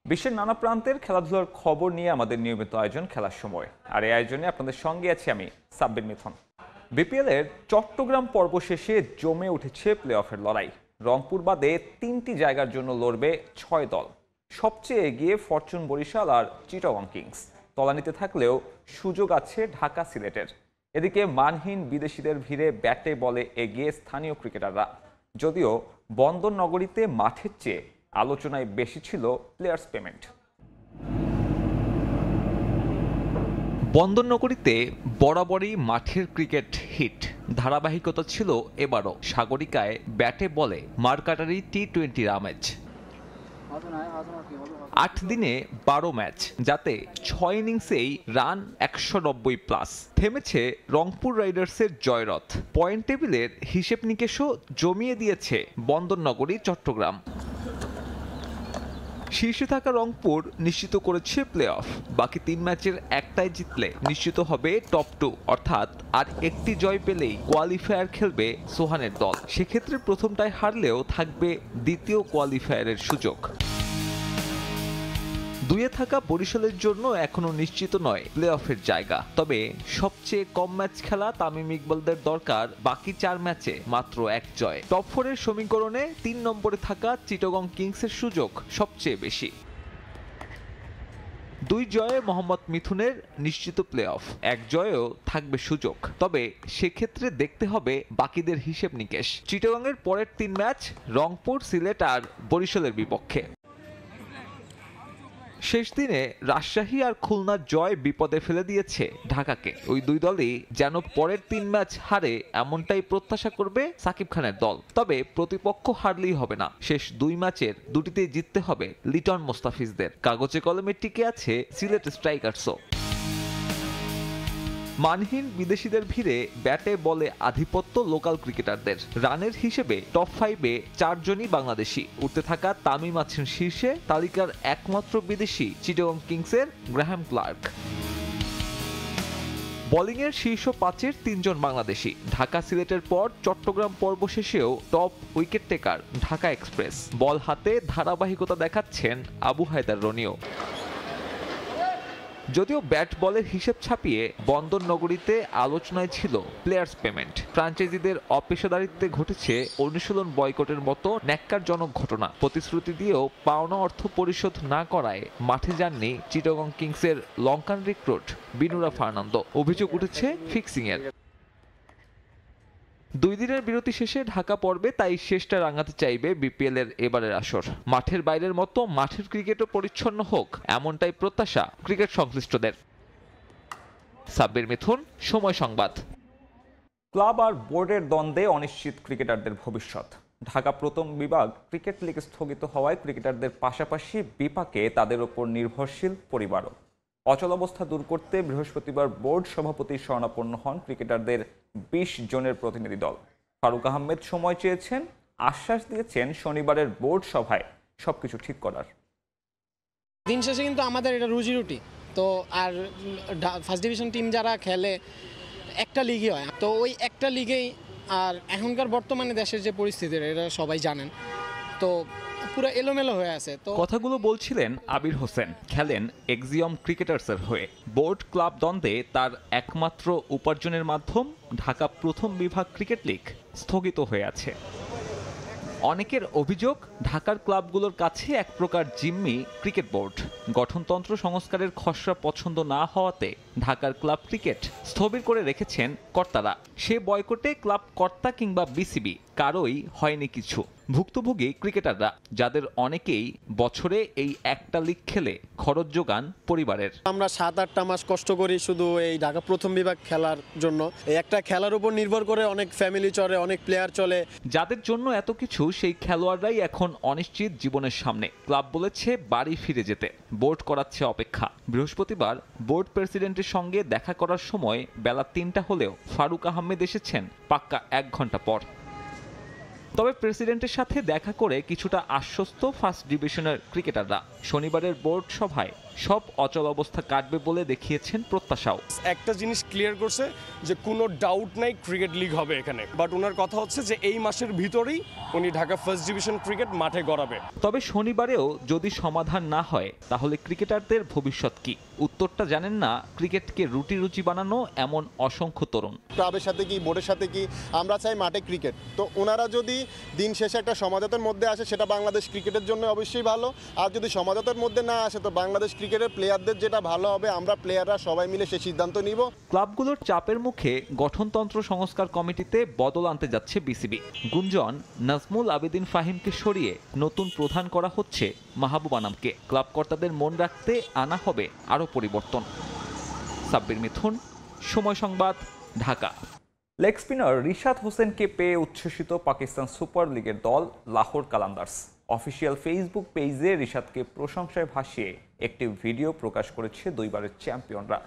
বিশ্বের নানা প্রান্তের খেলাধুলার খবর নিয়ে আমাদের নিয়মিত আয়োজন খেলার সময়। আর এই আয়োজনে আপনাদের সঙ্গে আছি আমি সাব্বির মিথুন। বিপিএল এর চট্টগ্রাম পর্ব শেষে জমে উঠেছে প্লে অফের লড়াই। রংপুর বাদে 3টি জায়গার জন্য লড়বে 6 দল। সবচেয়ে এগিয়ে ফরচুন বরিশাল আর চিটাগং কিংস। তলানিতে থাকলেও সুযোগ আছে ঢাকা সিলেটের। এদিকে মানহীন বিদেশিদের ভিড়ে ব্যাটে বলে এগিয়ে স্থানীয় ক্রিকেটাররা। যদিও বন্দর নগরীতে মাঠের চেয়ে আলোচনায় বেশি ছিল প্লেয়ার্স পেমেন্ট। বন্দরনগরীতে বরাবরই মাঠের ক্রিকেট হিট ধারাবাহিকতা ছিল এবারও। সাগরিকায় ব্যাটে বলে মারকাটারি টি-20 আমেজ। 8 দিনে 12 ম্যাচ, যাতে 6 ইনিংসেই রান 190+। থেমেছে রংপুর রাইডার্সের জয়রথ। পয়েন্ট টেবিলের হিসেব নিকেশও জমিয়ে দিয়েছে বন্দরনগরী চট্টগ্রাম। শীর্ষে থাকা রংপুর নিশ্চিত করেছে প্লে অফ। বাকি 3 ম্যাচের একটাই জিতলে নিশ্চিত হবে টপ 2, অর্থাৎ আর একটি জয় পেলেই কোয়ালিফায়ার খেলবে সোহানের দল। সেক্ষেত্রে প্রথমটায় হারলেও থাকবে দ্বিতীয় কোয়ালিফায়ারের সুযোগ। 2-এ থাকা বরিশালের জন্য এখনো নিশ্চিত নয় প্লে অফের জায়গা। তবে সবচেয়ে কম ম্যাচ খেলা তামিম ইকবালদের দরকার বাকি 4 ম্যাচে মাত্র 1 জয়। টপ 4-এর সমীকরণে 3 নম্বরে থাকা চিটাগং কিংসের সুযোগ সবচেয়ে বেশি। 2 জয়ে মোহাম্মদ মিথুনের নিশ্চিত প্লে অফ, 1 জয়েও থাকবে সুযোগ। তবে সেক্ষেত্রে দেখতে হবে বাকিদের হিসেব নিকেশ। চিটাগংয়ের পরের 3 ম্যাচ রংপুর, সিলেট আর বরিশালের বিপক্ষে। শেষ দিনে রাজশাহী আর খুলনার জয় বিপদে ফেলে দিয়েছে ঢাকাকে। ওই 2 দলই যেন পরের 3 ম্যাচ হারে, এমনটাই প্রত্যাশা করবে সাকিব খানের দল। তবে প্রতিপক্ষ হারলেই হবে না, শেষ 2 ম্যাচের 2টিতেই জিততে হবে লিটন মোস্তাফিজদের। কাগজে কলমে টিকে আছে সিলেট স্ট্রাইকার্সও। মানহীন বিদেশিদের ভিড়ে ব্যাটে বলে আধিপত্য লোকাল ক্রিকেটারদের। রানের হিসেবে টপ 5-এ 4 জনই বাংলাদেশি। উঠতে থাকা তামিম আছেন শীর্ষে। তালিকার একমাত্র বিদেশি চিটাগং কিংসের গ্রাহাম ক্লার্ক। বোলিংয়ের শীর্ষ 5-এর 3 জন বাংলাদেশি। ঢাকা সিলেটের পর চট্টগ্রাম পর্ব শেষেও top wicket taker Dhaka Express. Ball হাতে ধারাবাহিকতা দেখাচ্ছেন আবু হায়দার রনিও। যদিও ব্যাট বলের হিসেব ছাপিয়ে বন্দর নগরীতে আলোচনায় ছিল প্লেয়ার্স পেমেন্ট। ফ্র্যাঞ্চাইজিদের অপেশাদারিত্বে ঘটেছে অনুশীলন বয়কটের মতো ন্যাক্কারজনক ঘটনা। প্রতিশ্রুতি দিয়েও পাওনা অর্থ পরিশোধ না করায় মাঠে যাননি চিটাগং কিংসের লঙ্কান রিক্রুট বিনুরা ফার্নান্দো। অভিযোগ উঠেছে ফিক্সিংয়ের। 2 দিনের বিরতি শেষে ঢাকা পর্বে তাই শেষটা রাঙাতে চাইবে বিপিএল এর এবারের আসর। মাঠের বাইরের মতো মাঠের ক্রিকেটও পরিচ্ছন্ন হোক, এমনটাই প্রত্যাশা ক্রিকেট সংশ্লিষ্টদের। সাব্বির মিথুন, সময় সংবাদ। ক্লাব আর বোর্ডের দ্বন্দ্বে অনিশ্চিত ক্রিকেটারদের ভবিষ্যৎ। ঢাকা প্রথম বিভাগ ক্রিকেট লিগ স্থগিত হওয়ায় ক্রিকেটারদের পাশাপাশি বিপাকে তাদের ওপর নির্ভরশীল পরিবারও। অচলাবস্থা দূর করতে বৃহস্পতিবার বোর্ড সভাপতির শরণাপন্ন হন ক্রিকেটারদের 20 জনের প্রতিনিধি দল। ফারুক আহমেদ সময় চেয়েছেন, আশ্বাস দিয়েছেন শনিবারের বোর্ড সভায় সবকিছু ঠিক করার। দিন শেষে কিন্তু আমাদের এটা রুজি রুটি তো। আর ফার্স্ট ডিভিশন টিম যারা খেলে একটা লিগই হয়, তো ওই একটা লিগেই। আর এখনকার বর্তমানে দেশের যে পরিস্থিতি এটা সবাই জানেন, তো পুরো এলোমেলো হয়ে আছে। তো কথাগুলো বলছিলেন আবির হোসেন, খেলেন এক্সিয়ম ক্রিকেটার্সের হয়ে। বোর্ড ক্লাব দ্বন্দ্বে তার একমাত্র উপার্জনের মাধ্যম ঢাকা প্রথম বিভাগ ক্রিকেট লিগ স্থগিত হয়ে আছে। অনেকের অভিযোগ, ঢাকার ক্লাবগুলোর কাছে এক প্রকার জিম্মি ক্রিকেট বোর্ড। গঠনতন্ত্র সংস্কারের খসড়া পছন্দ না হওয়াতে ঢাকার ক্লাব ক্রিকেট স্থবির করে রেখেছেন কর্তারা। সে বয়কটে ক্লাব কর্তা কিংবা বিসিবি কারোই হয়নি কিছু। ভুক্তভোগী ক্রিকেটাররা, যাদের অনেকেই বছরে এই একটা লিগ খেলে খরচ যোগান পরিবারের। আমরা 7-8টা মাস কষ্ট করি শুধু এই ঢাকা প্রথম বিভাগ খেলার জন্য। এই একটা খেলার উপর নির্ভর করে অনেক ফ্যামিলি চলে, অনেক প্লেয়ার চলে। যাদের জন্য এত কিছু, সেই খেলোয়াড়রাই এখন অনিশ্চিত জীবনের সামনে। ক্লাব বলেছে বাড়ি ফিরে যেতে, বোর্ড করাচ্ছে অপেক্ষা। বৃহস্পতিবার বোর্ড প্রেসিডেন্টের সঙ্গে দেখা করার সময় বেলা 3টা হলেও ফারুক আহমেদ এসেছেন পাক্কা 1 ঘন্টা পর। তবে প্রেসিডেন্টের সাথে দেখা করে কিছুটা আশ্বস্ত ফার্স্ট ডিভিশনের ক্রিকেটাররা। শনিবারের বোর্ড সভায় সব অচল অবস্থা কাটবে বলে দেখিয়েছেন প্রত্যাশাও। একটা জিনিস ক্লিয়ার করছে যে কোনো ডাউট নাই ক্রিকেট লিগ হবে এখানে, বাট ওনার কথা হচ্ছে যে এই মাসের ভিতরেই উনি ঢাকা ফার্স্ট ডিভিশন ক্রিকেট মাঠে গড়াবে। তবে শনিবারেও যদি সমাধান না হয় তাহলে ক্রিকেটারদের ভবিষ্যৎ কি? উত্তরটা জানেন না ক্রিকেটকে রুটি বানানো এমন অসংখ্য তরুণ। ক্লাবের সাথে কি বোর্ডের সাথে কি আমরা চাই মাঠে ক্রিকেট, তো ওনারা যদি দিন শেষে একটা সমাজতার মধ্যে আসে সেটা বাংলাদেশ ক্রিকেটের জন্য অবশ্যই ভালো। আর যদি সমাজতার মধ্যে না আসে তো বাংলাদেশ ক্রিকেটের প্লেয়ারদের যেটা ভালো হবে, আমরা প্লেয়াররা সবাই মিলে সে সিদ্ধান্ত নিব। ক্লাবগুলোর চাপের মুখে গঠনতন্ত্র সংস্কার কমিটিতে বদল আনতে যাচ্ছে বিসিবি। গুঞ্জন নাজমুল আবেদিন ফাহিমকে সরিয়ে নতুন প্রধান করা হচ্ছে মাহবুব আনামকে। ক্লাব কর্তাদের মন রাখতে আনা হবে আরও পরিবর্তন। সাব্বির মিথুন, সময় সংবাদ, ঢাকা। লেগ স্পিনার রিশাদ হোসেনকে পেয়ে উচ্ছ্বসিত পাকিস্তান সুপার লিগের দল লাহোর কালান্দার্স। অফিসিয়াল ফেসবুক পেজে রিশাদকে প্রশংসায় ভাসিয়ে একটি ভিডিও প্রকাশ করেছে দুইবারের চ্যাম্পিয়নরা।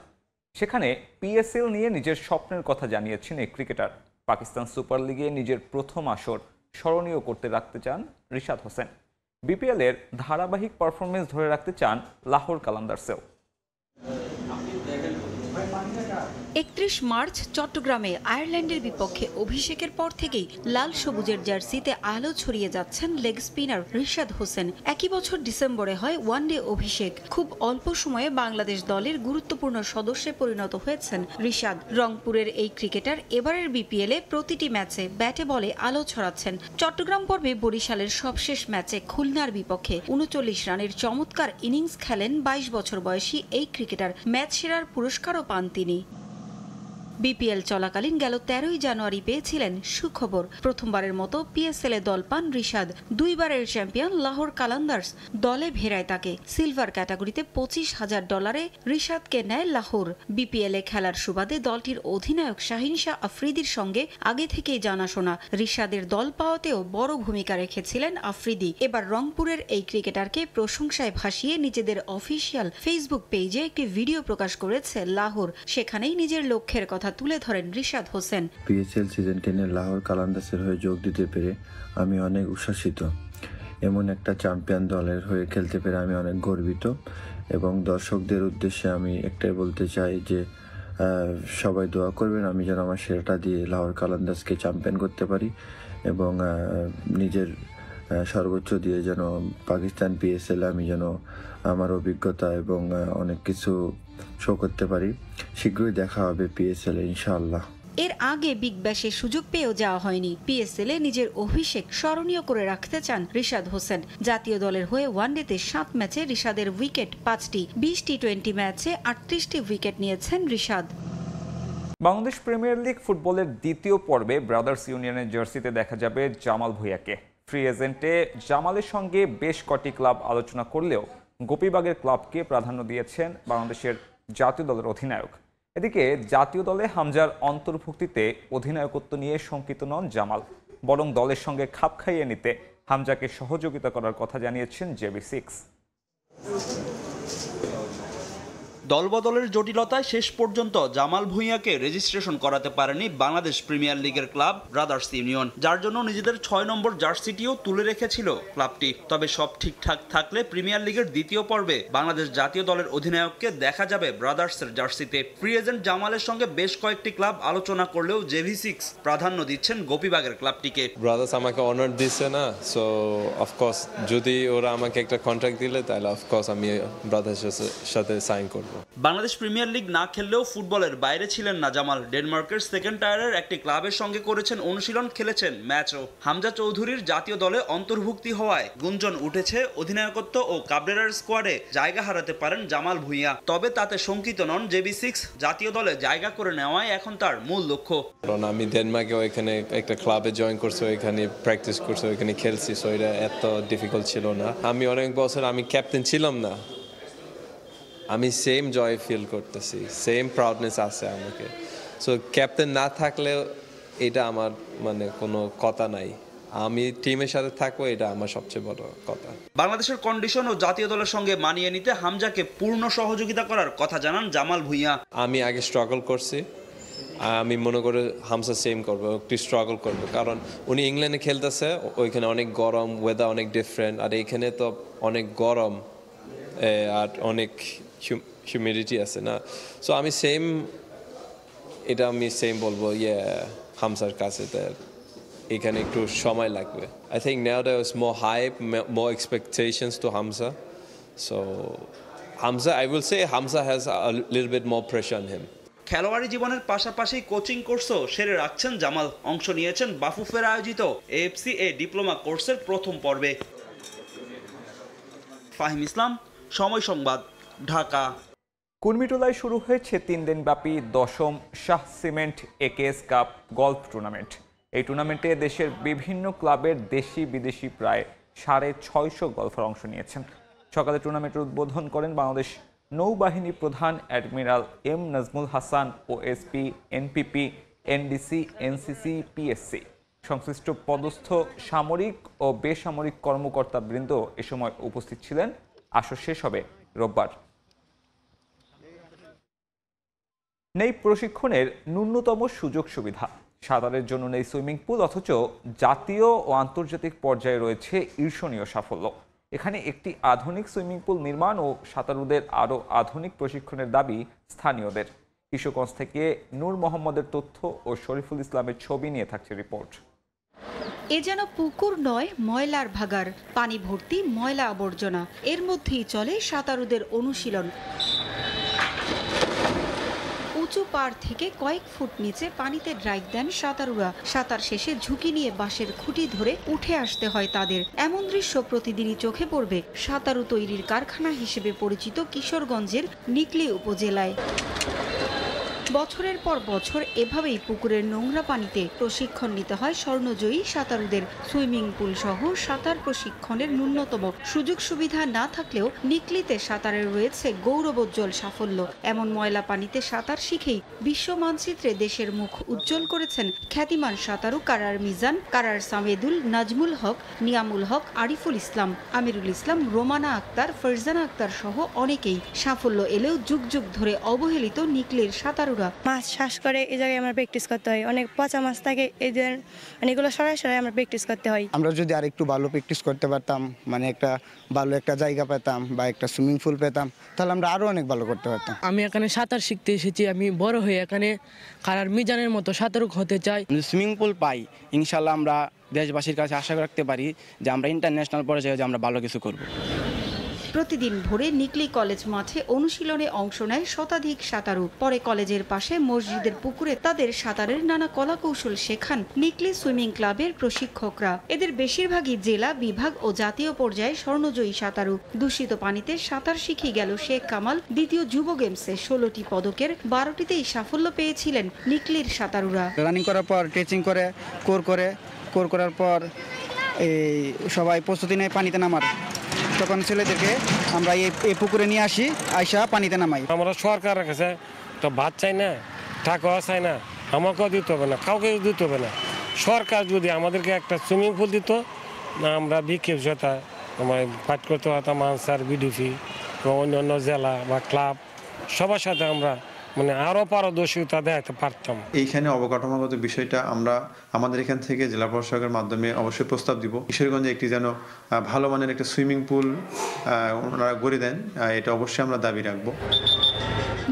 সেখানে পিএসএল নিয়ে নিজের স্বপ্নের কথা জানিয়েছেন এই ক্রিকেটার। পাকিস্তান সুপার লিগে নিজের প্রথম আসর স্মরণীয় করতে রাখতে চান রিশাদ হোসেন। বিপিএল-এর ধারাবাহিক পারফরমেন্স ধরে রাখতে চান লাহোর কালান্দার্সেও। ৩১ মার্চ চট্টগ্রামে আয়ারল্যান্ডের বিপক্ষে অভিষেকের পর থেকেই লাল সবুজের জার্সিতে আলো ছড়িয়ে যাচ্ছেন লেগ স্পিনার রিশাদ হোসেন। একই বছর ডিসেম্বরে হয় ওয়ানডে অভিষেক। খুব অল্প সময়ে বাংলাদেশ দলের গুরুত্বপূর্ণ সদস্যে পরিণত হয়েছেন রিশাদ। রংপুরের এই ক্রিকেটার এবারের বিপিএলে প্রতিটি ম্যাচে ব্যাটে বলে আলো ছড়াচ্ছেন। চট্টগ্রাম পর্বে বরিশালের সবশেষ ম্যাচে খুলনার বিপক্ষে ৩৯ রানের চমৎকার ইনিংস খেলেন ২২ বছর বয়সী এই ক্রিকেটার। ম্যাচ সেরার পুরস্কারও পান তিনি। বিপিএল চলাকালীন গেল ১৩ই জানুয়ারি পেয়েছিলেন সুখবর। প্রথমবারের মতো পিএসএল-এ দল পান রিশাদ। দুইবারের চ্যাম্পিয়ন লাহোর কালান্দার্স দলে ভেড়ায় তাকে। সিলভার ক্যাটাগরিতে $২৫,০০০ রিশাদকে নেয় লাহোর। বিপিএল-এ খেলার সুবাদে দলটির অধিনায়ক শাহিন শাহ আফ্রিদির সঙ্গে আগে থেকেই জানাশোনা। রিশাদের দল পাওয়াতেও বড় ভূমিকা রেখেছিলেন আফ্রিদি। এবার রংপুরের এই ক্রিকেটারকে প্রশংসায় ভাসিয়ে নিজেদের অফিসিয়াল ফেসবুক পেজে একটি ভিডিও প্রকাশ করেছে লাহোর। সেখানেই নিজের লক্ষ্যের কথা তুলে ধরেন রিশাদ হোসেন। পিএসএল সিজন 10-এ লাহোর কালান্দার্সের হয়ে যোগ দিতে পেরে আমি অনেক উচ্ছ্বসিত। এমন একটা চ্যাম্পিয়ন দলের হয়ে খেলতে পেরে আমি অনেক গর্বিত এবং দর্শকদের উদ্দেশ্যে আমি একটাই বলতে চাই যে সবাই দোয়া করবেন আমি যেন আমার সেরাটা দিয়ে লাহোর কালান্দার্সকে চ্যাম্পিয়ন করতে পারি এবং নিজের সর্বোচ্চ দিয়ে যেন পাকিস্তান পিএসএল আমি যেন আমার অভিজ্ঞতা এবং অনেক কিছু শো করতে পারি। শীঘ্রই দেখা হবে পিএসএল-এ ইনশাআল্লাহ। এর আগে বিগ ব্যাশের সুযোগ পেয়েও যাওয়া হয়নি। পিএসএল-এ নিজের অভিষেক স্মরণীয় করে রাখতে চান রিশাদ হোসেন। জাতীয় দলের হয়ে ওয়ানডেতে 7 ম্যাচে রিশাদের উইকেট 5টি, 20 টি20 ম্যাচে 38টি উইকেট নিয়েছেন রিশাদ। বাংলাদেশ প্রিমিয়ার লিগ ফুটবলের দ্বিতীয় পর্বে ব্রাদার্স ইউনিয়নের জার্সিতে দেখা যাবে জামাল ভূঁইয়াকে। ফ্রি এজেন্টে জামালের সঙ্গে বেশ কটি ক্লাব আলোচনা করলেও গোপীবাগের ক্লাবকে প্রাধান্য দিয়েছেন বাংলাদেশের জাতীয় দলের অধিনায়ক। এদিকে জাতীয় দলে হামজার অন্তর্ভুক্তিতে অধিনায়কত্ব নিয়ে শঙ্কিত নন জামাল, বরং দলের সঙ্গে খাপ খাইয়ে নিতে হামজাকে সহযোগিতা করার কথা জানিয়েছেন JB6। দলবদলের জটিলতায় শেষ পর্যন্ত জামাল ভূঁইয়াকে রেজিস্ট্রেশন করাতে পারেনি বাংলাদেশ প্রিমিয়ার লিগের ক্লাব ব্রাদার্স ইউনিয়ন, যার জন্য নিজেদের ৬ নম্বর জার্সিটিও তুলে রেখেছিল ক্লাবটি। তবে সব ঠিকঠাক থাকলে প্রিমিয়ার লিগের দ্বিতীয় পর্বে বাংলাদেশ জাতীয় দলের অধিনায়ককে দেখা যাবে ব্রাদার্সের জার্সিতে। ফ্রি এজেন্ট জামালের সঙ্গে বেশ কয়েকটি ক্লাব আলোচনা করলেও JB6 প্রাধান্য দিচ্ছেন গোপীবাগের ক্লাবটিকে। ব্রাদার্স আমাকে অনার দিচ্ছে না, সো অফকোর্স যদি ওরা আমাকে একটা কন্ট্রাক্ট দিলে তাহলে অফকোর্স আমি ব্রাদার্সের সাথে সাইন করব। বাংলাদেশ প্রিমিয়ার লিগ না খেললেও ফুটবলের বাইরে ছিলেন না জামাল। ডেনমার্কের সেকেন্ড টায়ারের একটি ক্লাবের সঙ্গে করেছেন অনুশীলন, খেলেছেন ম্যাচও। হামজা চৌধুরীর জাতীয় দলে অন্তর্ভুক্তি হওয়ায় গুঞ্জন উঠেছে অধিনায়কত্ব ও কাবরেরার স্কোয়াডে জায়গা হারাতে পারেন জামাল ভূঁইয়া। তবে তাতে শঙ্কিত নন JB6। জাতীয় দলে জায়গা করে নেওয়াই এখন তার মূল লক্ষ্য। কারণ আমি ডেনমার্কে ওইখানে একটা ক্লাবে জয়েন করছি, ওইখানে প্র্যাকটিস করছি, ওইখানে খেলছি, সো এটা এত ডিফিকাল্ট ছিল না। আমি অনেক বছর আমি ক্যাপ্টেন ছিলাম না, আমি সেম জয় ফিল করতেছি, সেম প্রাউডনেস আছে আমাকে। সো ক্যাপ্টেন না থাকলেও এটা আমার মানে কোনো কথা নাই, আমি টিমের সাথে থাকবো, এটা আমার সবচেয়ে বড় কথা। বাংলাদেশের কন্ডিশন ও জাতীয় দলের সঙ্গে মানিয়ে নিতে হামজাকে পূর্ণ সহযোগিতা করার কথা জানান জামাল ভূঁইয়া। আমি আগে স্ট্রাগল করছি, আমি মনে করি হামজা সেম করবো, একটু স্ট্রাগল করবো, কারণ উনি ইংল্যান্ডে খেলতেছে, ওইখানে অনেক গরম, ওয়েদার অনেক ডিফারেন্ট, আর এইখানে তো অনেক গরম আর অনেক হিউমিডিটি আছে না, সো আমি সেম বলবো হামসার কাছে এখানে একটু সময় লাগবে। I think now there is more hype, more expectations to Hamza. So I will say Hamza has a little bit more pressure on him. খেলোয়াড়ি জীবনের পাশাপাশি কোচিং কোর্সও সেরে রাখছেন জামাল। অংশ নিয়েছেন বাফুফের আয়োজিত AFC-A ডিপ্লোমা কোর্সের প্রথম পর্বে। ফাহিম ইসলাম, সময় সংবাদ, ঢাকা। কুর্মিটোলায় শুরু হয়েছে 3 দিনব্যাপী 10ম Shah cement AKS cup golf tournament. এই টুর্নামেন্টে দেশের বিভিন্ন ক্লাবের দেশি বিদেশি প্রায় 650 গলফার অংশ নিয়েছেন। সকালে টুর্নামেন্টের উদ্বোধন করেন বাংলাদেশ নৌবাহিনী প্রধান admiral M Nazmul Hasan, OSP, NPP, NDC, NCC, PSC সংশ্লিষ্ট পদস্থ সামরিক ও বেসামরিক কর্মকর্তাবৃন্দ এ সময় উপস্থিত ছিলেন। আসর শেষ হবে রোববার। নেই প্রশিক্ষণের ন্যূনতম সুযোগ সুবিধা, সাঁতারের জন্য নেই সুইমিং পুল, অথচ জাতীয় ও আন্তর্জাতিক পর্যায়ে রয়েছে ঈর্ষণীয় সাফল্য। এখানে একটি আধুনিক সুইমিং পুল নির্মাণ ও সাঁতারুদের আরও আধুনিক প্রশিক্ষণের দাবি স্থানীয়দের। কিশোরগঞ্জ থেকে নূর মোহাম্মদের তথ্য ও শরীফুল ইসলামের ছবি নিয়ে থাকছে রিপোর্ট। এ যেন পুকুর নয়, ময়লার ভাগার, পানি ভর্তি ময়লা আবর্জনা, এর মধ্যেই চলে সাঁতারুদের অনুশীলন। উঁচু পাড় থেকে কয়েক ফুট নিচে পানিতে ড্রাইভ দেন সাঁতারুরা। সাঁতার শেষে ঝুঁকি নিয়ে বাঁশের খুঁটি ধরে উঠে আসতে হয় তাদের। এমন দৃশ্য প্রতিদিনই চোখে পড়বে সাঁতারু তৈরির কারখানা হিসেবে পরিচিত কিশোরগঞ্জের নিকলী উপজেলায়। বছরের পর বছর এভাবেই পুকুরের নোংরা পানিতে প্রশিক্ষণ নিতে হয় স্বর্ণজয়ী সাঁতারুদের। সুইমিং পুল সহ সাঁতার প্রশিক্ষণের ন্যূনতম সুযোগ সুবিধা না থাকলেও নিকলীতে সাঁতারের রয়েছে গৌরবোজ্জ্বল সাফল্য। এমন ময়লা পানিতে সাঁতার শিখেই বিশ্ব মানচিত্রে দেশের মুখ উজ্জ্বল করেছেন খ্যাতিমান সাঁতারু কারার মিজান, কারার সামেদুল, নাজমুল হক, নিয়ামুল হক, আরিফুল ইসলাম, আমিরুল ইসলাম, রোমানা আক্তার, ফারজানা আক্তার সহ অনেকেই। সাফল্য এলেও যুগ যুগ ধরে অবহেলিত নিকলীর সাঁতারু। মাছ শ্বাস করে এই জায়গায় আমরা প্র্যাকটিস করতে হয়, অনেক পচা মাছ থাকে, এদের মানে এগুলো সরাসরি আমরা প্র্যাকটিস করতে হয়। আমরা যদি আরেকটু ভালো প্র্যাকটিস করতে পারতাম, মানে একটা ভালো একটা জায়গা পেতাম বা একটা সুইমিং পুল পেতাম, তাহলে আমরা আরো অনেক ভালো করতে পারতাম। আমি এখানে সাঁতার শিখতে এসেছি, আমি বড় হয়ে এখানে কারার মিজানের মতো সাঁতারুক হতে চাই। সুইমিং পুল পাই, ইনশাল্লাহ আমরা দেশবাসীর কাছে আশা রাখতে পারি যে আমরা ইন্টারন্যাশনাল পর্যায়ে যে আমরা ভালো কিছু করব। প্রতিদিন ভোরে নিকলী কলেজ মাঠে অনুশীলনে অংশ নেয় শতাধিক সাঁতারু। পরে কলেজের পাশে মসজিদের পুকুরে তাদের সাঁতারের নানা কলাকৌশল শেখান নিকলী সুইমিং ক্লাবের প্রশিক্ষকরা। এদের বেশিরভাগই জেলা, বিভাগ ও জাতীয় পর্যায়ে স্বর্ণজয়ী সাঁতারু। দূষিত পানিতে সাঁতার শিখে গেল শেখ কামাল। দ্বিতীয় যুব গেমসে 16টি পদকের 12টিতেই সাফল্য পেয়েছিলেন নিকলীর সাঁতারুরা। রানিং করার পর ট্রেচিং করে কোর করার পর এই সবাই প্রস্তুতি নেয় পানিতে নামার। তখন ছেলেদেরকে আমরা এই পুকুরে নিয়ে আসি, আইসা পানিতে নামাই। আমরা সরকারের কাছে তো ভাত চাই না, টাকাও চাই না, আমাকেও দিতে হবে না, কাউকে দিতে হবে না। সরকার যদি আমাদেরকে একটা সুইমিং পুল দিত না, আমরা বিকেপ যেটা আমার ফাইট করতে পারতাম আনসার, বিডিপি এবং অন্যান্য জেলা বা ক্লাব সবার সাথে আমরা মানে আরও পারদর্শিতা দেখাতে পারতাম। এইখানে অবকাঠামোগত বিষয়টা আমরা আমাদের এখান থেকে জেলা প্রশাসকের মাধ্যমে অবশ্যই প্রস্তাব দিব। কিশোরগঞ্জে একটি যেন ভালো মানের একটা সুইমিং পুল ওনারা গড়ে দেন, এটা অবশ্যই আমরা দাবি রাখবো।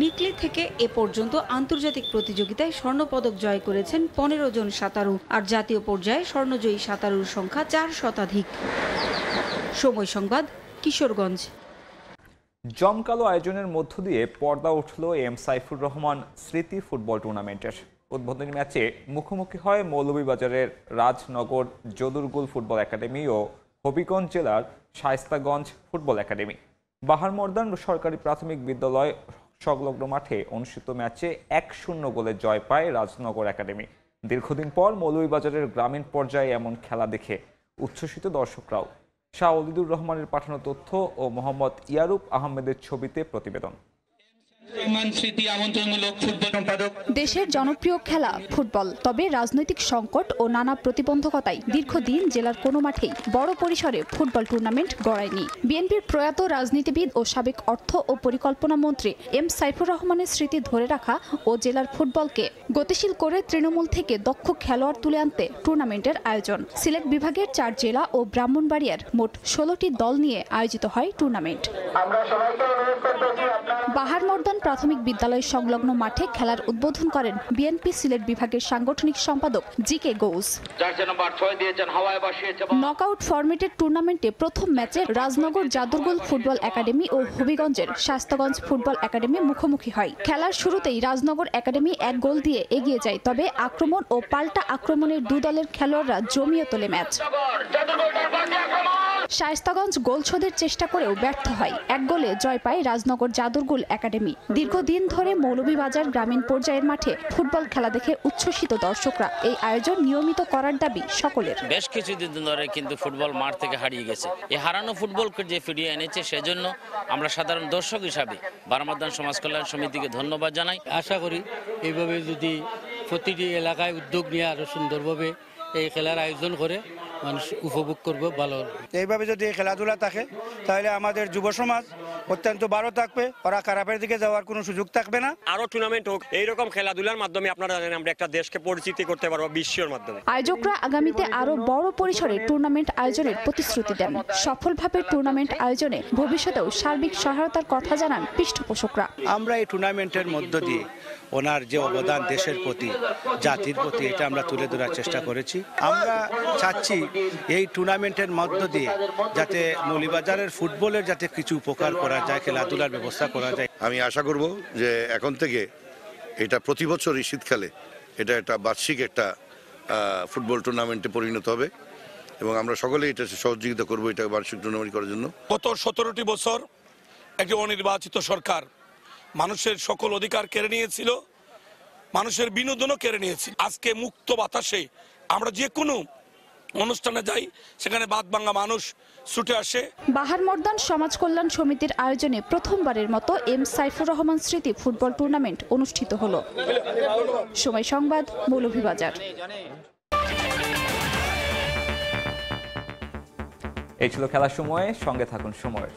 নিকলী থেকে এ পর্যন্ত আন্তর্জাতিক প্রতিযোগিতায় স্বর্ণপদক জয় করেছেন 15 জন সাঁতারু, আর জাতীয় পর্যায়ে স্বর্ণজয়ী সাঁতারুর সংখ্যা 4 শতাধিক। সময় সংবাদ, কিশোরগঞ্জ। জমকালো আয়োজনের মধ্য দিয়ে পর্দা উঠল এম সাইফুর রহমান স্মৃতি ফুটবল টুর্নামেন্টের। উদ্বোধনী ম্যাচে মুখোমুখি হয় মৌলভীবাজারের রাজনগর যদুরগুল ফুটবল একাডেমি ও হবিগঞ্জ জেলার শায়েস্তাগঞ্জ ফুটবল একাডেমি। বাহারমর্দান সরকারি প্রাথমিক বিদ্যালয় সংলগ্ন মাঠে অনুষ্ঠিত ম্যাচে 1-0 গোলে জয় পায় রাজনগর একাডেমি। দীর্ঘদিন পর মৌলভীবাজারের গ্রামীণ পর্যায়ে এমন খেলা দেখে উচ্ছ্বসিত দর্শকরাও। শাহ ওলিদুর রহমানের পাঠানো তথ্য ও মোহাম্মদ ইয়ারুপ আহমেদের ছবিতে প্রতিবেদন। দেশের জনপ্রিয় খেলা ফুটবল, তবে রাজনৈতিক সংকট ও নানা প্রতিবন্ধকতায় দীর্ঘদিন জেলার কোনো মাঠেই বড় পরিসরে ফুটবল টুর্নামেন্ট গড়ায়নি। বিএনপির প্রয়াত রাজনীতিবিদ ও সাবেক অর্থ ও পরিকল্পনা মন্ত্রী এম সাইফুর রহমানের স্মৃতি ধরে রাখা ও জেলার ফুটবলকে গতিশীল করে তৃণমূল থেকে দক্ষ খেলোয়াড় তুলে আনতে টুর্নামেন্টের আয়োজন। সিলেট বিভাগের 4 জেলা ও ব্রাহ্মণবাড়িয়ার মোট 16টি দল নিয়ে আয়োজিত হয় টুর্নামেন্ট। বাহারমর্দান প্রাথমিক বিদ্যালয় সংলগ্ন মাঠে খেলার উদ্বোধন করেন বিএনপি সিলেট বিভাগের সাংগঠনিক সম্পাদক জি.কে. গৌস। নকআউট ফরম্যাটের টুর্নামেন্টে প্রথম ম্যাচে রাজনগর জাদুরগুল ফুটবল একাডেমি ও হবিগঞ্জের শাস্তাগঞ্জ ফুটবল একাডেমি মুখোমুখি হয়। খেলার শুরুতেই রাজনগর একাডেমি 1 গোল দিয়ে এগিয়ে যায়, তবে আক্রমণ ও পাল্টা আক্রমণের 2 দলের খেলোয়াড়রা জমিয়ে তোলে ম্যাচ। শায়েস্তাগঞ্জ গোল শোধের চেষ্টা করেও ব্যর্থ হয়। 1 গোলে জয় পায় রাজনগর জাদুরগুল একাডেমি। দীর্ঘদিন ধরে মৌলভীবাজার গ্রামীণ পর্যায়ের মাঠে ফুটবল খেলা দেখে উচ্ছ্বসিত দর্শকরা। এই আয়োজন নিয়মিত করার দাবি সকলের। বেশ কিছুদিন ধরে কিন্তু ফুটবল মাঠ থেকে হারিয়ে গেছে। এই হারানো ফুটবলকে যে ফিরিয়ে এনেছে সেজন্য আমরা সাধারণ দর্শক হিসাবে বাহারমর্দান সমাজ কল্যাণ সমিতিকে ধন্যবাদ জানাই। আশা করি এইভাবে যদি প্রতিটি এলাকায় উদ্যোগ নিয়ে আরো সুন্দরভাবে এই খেলার আয়োজন করে মানুষ উপভোগ করবে ভালো। এইভাবে যদি খেলাধুলা থাকে তাহলে আমাদের যুব সমাজ অত্যন্ত ভালো থাকবে, ওরা খারাপের দিকে যাওয়ার কোনো সুযোগ থাকবে না। আরো টুর্নামেন্ট হোক, এইরকম খেলাধুলার মাধ্যমে আপনারা জানেন আমরা একটা দেশকে পরিচিতি করতে পারবো বিশ্বের মাধ্যমে। আয়োজকরা আগামীতে আরো বড় পরিসরে টুর্নামেন্ট আয়োজনের প্রতিশ্রুতি দেন। সফলভাবে টুর্নামেন্ট আয়োজনে ভবিষ্যতেও সার্বিক সহায়তার কথা জানান পৃষ্ঠপোষকরা। আমরা এই টুর্নামেন্টের মধ্য দিয়ে ওনার যে অবদান দেশের প্রতি, জাতির প্রতি, এটা আমরা তুলে ধরার চেষ্টা করেছি। আমরা চাচ্ছি এই টুর্নামেন্টের মধ্য দিয়ে যাতে মৌলভীবাজারের ফুটবলের যাতে কিছু উপকার করা যায়, খেলাধুলার ব্যবস্থা করা যায়। আমি আশা করব যে এখন থেকে এটা প্রতি বছরই শীতকালে এটা একটা বার্ষিক একটা ফুটবল টুর্নামেন্টে পরিণত হবে এবং আমরা সকলেই এটা সহযোগিতা করবো এটা বার্ষিক টুর্নামেন্ট করার জন্য। গত 17টি বছর একটি অনির্বাচিত সরকার মানুষের সকল অধিকার কেড়ে নিয়েছিল, মানুষের বিনোদনও কেড়ে নিয়েছিল। আজকে মুক্ত বাতাসে আমরা যে কোনো অনুষ্ঠানে যাই, সেখানে বাদবাঙ্গা মানুষ ছুটে আসে। বাহারমর্দান সমাজ কল্যাণ সমিতির আয়োজনে প্রথমবারের মতো এম সাইফুর রহমান স্মৃতি ফুটবল টুর্নামেন্ট অনুষ্ঠিত হলো। সময় সংবাদ, মৌলভীবাজার। এই ছিল খেলার সময়ে, সঙ্গে থাকুন সময়ের।